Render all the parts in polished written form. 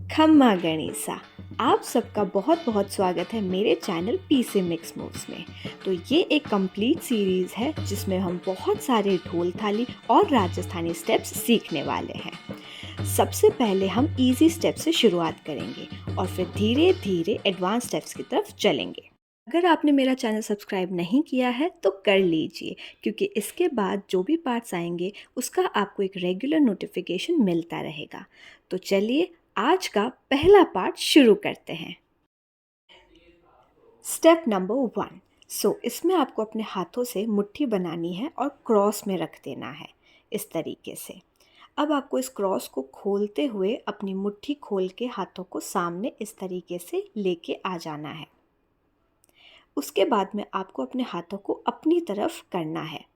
खम्मा गणिसा। आप सबका बहुत बहुत स्वागत है मेरे चैनल पीसे मिक्स मूव्स में। तो ये एक कंप्लीट सीरीज़ है जिसमें हम बहुत सारे ढोल थाली और राजस्थानी स्टेप्स सीखने वाले हैं। सबसे पहले हम इजी स्टेप से शुरुआत करेंगे और फिर धीरे धीरे एडवांस स्टेप्स की तरफ चलेंगे। अगर आपने मेरा चैनल सब्सक्राइब नहीं किया है तो कर लीजिए, क्योंकि इसके बाद जो भी पार्ट्स आएंगे उसका आपको एक रेगुलर नोटिफिकेशन मिलता रहेगा। तो चलिए आज का पहला पार्ट शुरू करते हैं। Step number 1। इसमें आपको अपने हाथों से मुट्ठी बनानी है और क्रॉस में रख देना है इस तरीके से। अब आपको इस क्रॉस को खोलते हुए अपनी मुट्ठी खोल के हाथों को सामने इस तरीके से लेके आ जाना है। उसके बाद में आपको अपने हाथों को अपनी तरफ करना है।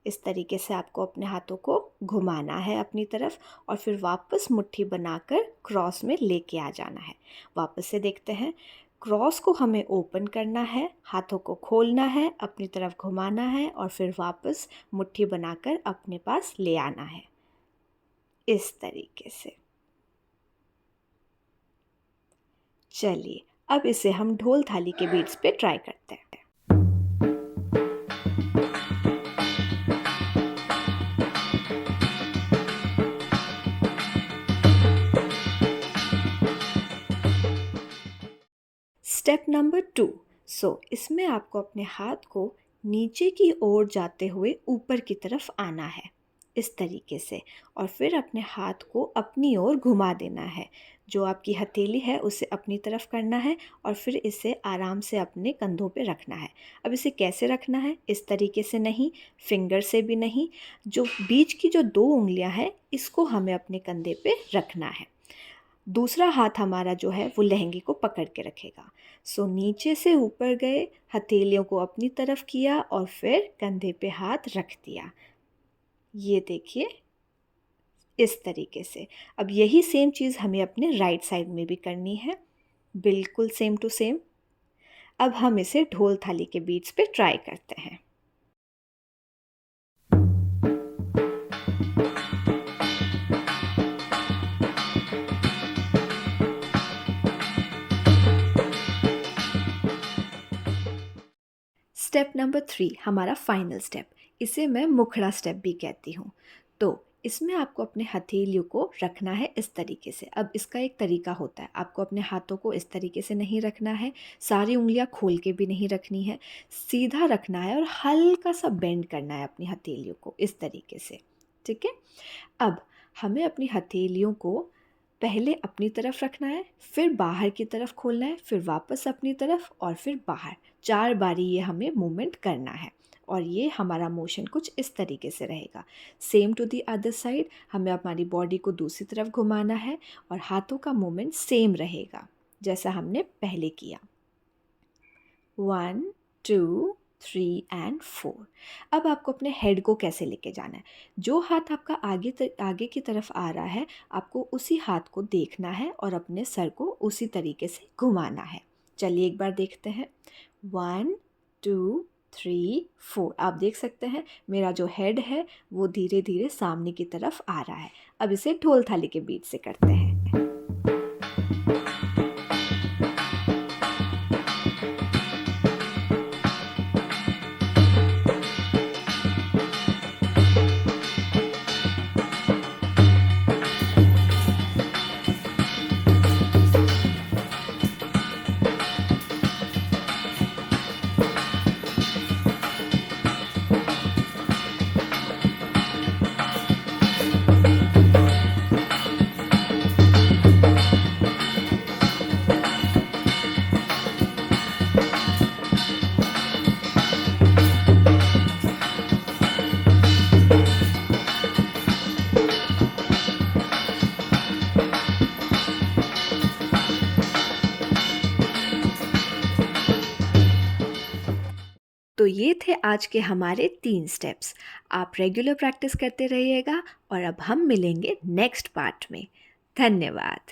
इस तरीके से आपको अपने हाथों को घुमाना है अपनी तरफ और फिर वापस मुट्ठी बनाकर क्रॉस में लेके आ जाना है। वापस से देखते हैं। क्रॉस को हमें ओपन करना है, हाथों को खोलना है, अपनी तरफ घुमाना है और फिर वापस मुट्ठी बनाकर अपने पास ले आना है इस तरीके से। चलिए अब इसे हम ढोल थाली के बीट्स पे ट्राई करते हैं। Step number 2। इसमें आपको अपने हाथ को नीचे की ओर जाते हुए ऊपर की तरफ आना है इस तरीके से और फिर अपने हाथ को अपनी ओर घुमा देना है। जो आपकी हथेली है उसे अपनी तरफ करना है और फिर इसे आराम से अपने कंधों पे रखना है। अब इसे कैसे रखना है? इस तरीके से नहीं, फिंगर से भी नहीं, जो बीच की जो 2 उंगलियां हैं इसको हमें अपने कंधे पे रखना है। दूसरा हाथ हमारा जो है वो लहंगे को पकड़ के रखेगा। नीचे से ऊपर गए, हथेलियों को अपनी तरफ किया और फिर कंधे पे हाथ रख दिया। ये देखिए इस तरीके से। अब यही सेम चीज़ हमें अपने राइट साइड में भी करनी है, बिल्कुल सेम टू सेम। अब हम इसे ढोल थाली के बीट्स पे ट्राई करते हैं। स्टेप नंबर 3 हमारा फाइनल स्टेप। इसे मैं मुखड़ा स्टेप भी कहती हूँ। तो इसमें आपको अपने हथेलियों को रखना है इस तरीके से। अब इसका एक तरीका होता है, आपको अपने हाथों को इस तरीके से नहीं रखना है, सारी उंगलियां खोल के भी नहीं रखनी है, सीधा रखना है और हल्का सा बेंड करना है अपनी हथेलियों को इस तरीके से। ठीक है। अब हमें अपनी हथेलियों को पहले अपनी तरफ रखना है, फिर बाहर की तरफ खोलना है, फिर वापस अपनी तरफ और फिर बाहर। 4 बारी ये हमें मूवमेंट करना है और ये हमारा मोशन कुछ इस तरीके से रहेगा। Same to the other side, हमें हमारी बॉडी को दूसरी तरफ घुमाना है और हाथों का मूवमेंट सेम रहेगा जैसा हमने पहले किया। 1 2 3 एंड 4। अब आपको अपने हेड को कैसे लेके जाना है? जो हाथ आपका आगे की तरफ आ रहा है, आपको उसी हाथ को देखना है और अपने सर को उसी तरीके से घुमाना है। चलिए एक बार देखते हैं। 1 2 3 4। आप देख सकते हैं मेरा जो हेड है वो धीरे धीरे सामने की तरफ आ रहा है। अब इसे ढोल थाली के बीट से करते हैं। तो ये थे आज के हमारे 3 स्टेप्स। आप रेगुलर प्रैक्टिस करते रहिएगा और अब हम मिलेंगे नेक्स्ट पार्ट में। धन्यवाद।